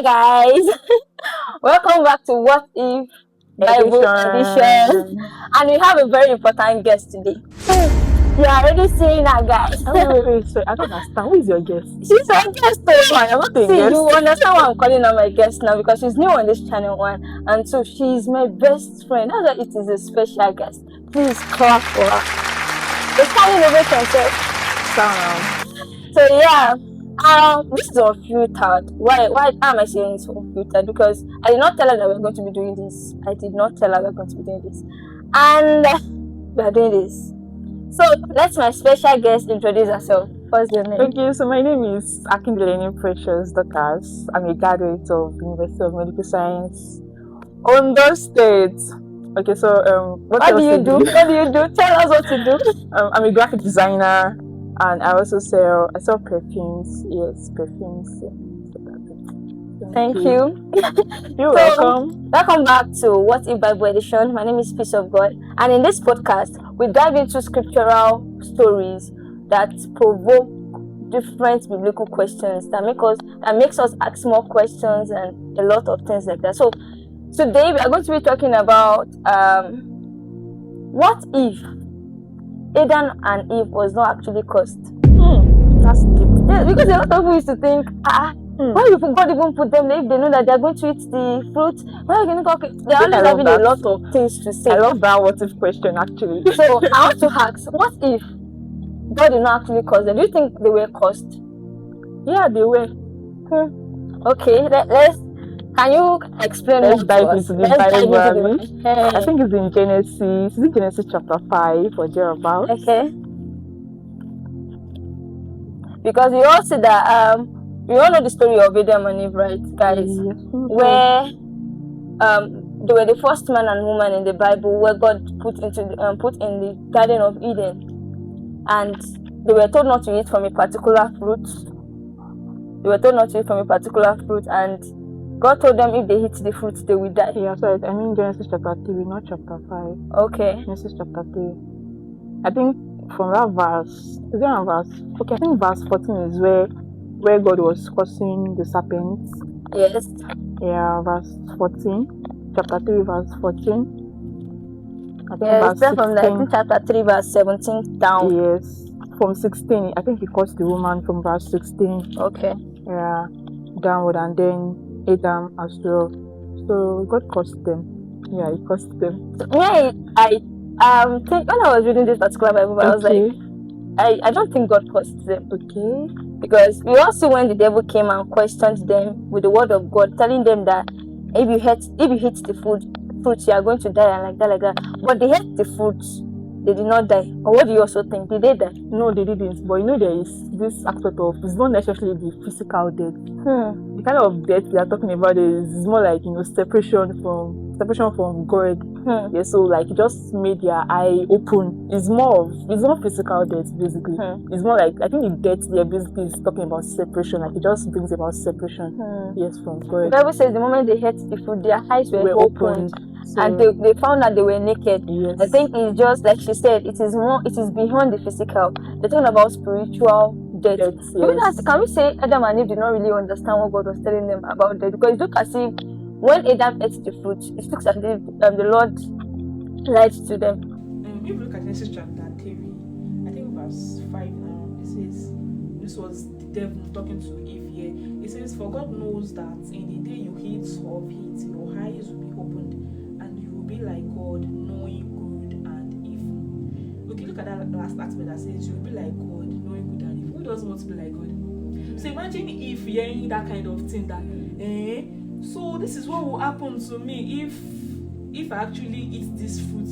Hi guys, welcome back to What If Bible Edition, and we have a very important guest today. You are already seeing that guy. Wait, sorry, I don't understand. Who is your guest? She's my guest. I am not a See, guest. you understand why I'm calling her my guest now because she's new on this channel one, and so she's my best friend. That's why it is a special guest. Please clap for her. It's kind of So yeah. This is unfiltered. Why am I saying it's unfiltered? Because I did not tell her that we're going to be doing this. I did not tell her we're going to be doing this. And we are doing this. So let my special guest introduce herself. What's your name? Okay, so my name is Akindele Precious Dokas. I'm a graduate of University of Medical Science, Ondo State. Okay, so what do you do? What do you do? Tell us what to do. I'm a graphic designer. And I also sell perfumes. Yes, perfumes. Yeah. Thank you. You're welcome. Welcome back to What If Bible Edition. My name is Peace of God. And in this podcast, we dive into scriptural stories that provoke different biblical questions that makes us ask more questions and a lot of things like that. So today we are going to be talking about what if Adam and Eve was not actually cursed. That's deep. Yeah, because a lot of people used to think, why if God even put them if they know that they're going to eat the fruit? Why are you going to They're always having a lot of things to say. I love that what if question actually. So I want to ask, what if God did not actually curse them? Do you think they were cursed? Yeah, they were. Okay, let's. Can you explain? Let's dive into the Bible. I think it's in Genesis. Is it Genesis chapter 5 or thereabouts? Okay. Because we all see that we all know the story of Adam and Eve, right, guys? Yes. Where they were the first man and woman in the Bible where God put in the Garden of Eden, and they were told not to eat from a particular fruit. And God told them if they eat the fruit, they will die. Yeah, so I mean Genesis chapter 3, not chapter 5. Okay. Genesis chapter 3. I think from that verse, is there a verse? Okay, I think verse 14 is where God was cursing the serpents. Yes. Yeah, verse 14. Chapter 3, verse 14. I think from chapter 3, verse 17 down. Yes. From 16, I think he cursed the woman from verse 16. Okay. Yeah, downward, and then Adam as well. So God cursed them. Yeah, he cursed them. So, yeah, I think when I was reading this particular Bible, I was like, I don't think God cursed them. Okay. Because we all see when the devil came and questioned them with the word of God, telling them that if you hit the fruit, you are going to die, and like that. But they ate the fruit. They did not die. Or what do you also think? Did they die? No, they didn't. But there is this aspect of, it's not necessarily the physical death. The kind of death we are talking about is more like, separation from God. Yeah, so it just made their eye open. It's not physical death basically. It's more like, I think the death there basically is talking about separation. It just brings about separation. Yes, from God. The Bible says the moment they ate the food, their eyes were opened. So, and they found that they were naked. Yes. I think it's just like she said, it is beyond the physical. They're talking about spiritual death. Yes. Can we say Adam and Eve did not really understand what God was telling them about death? Because it looked as if when Adam ate the fruit, it looks as if the Lord lied to them. If you look at Genesis chapter 3, I think verse 5 now, it says, this was the devil talking to Eve here. It says, for God knows that in the day you eat of it, your eyes will be opened, and you will be like God, knowing good and evil. Okay, look at that last aspect that says you will be like God, knowing good and evil. Who doesn't want to be like God? So imagine if hearing that kind of thing that, so this is what will happen to me if I actually eat this fruit.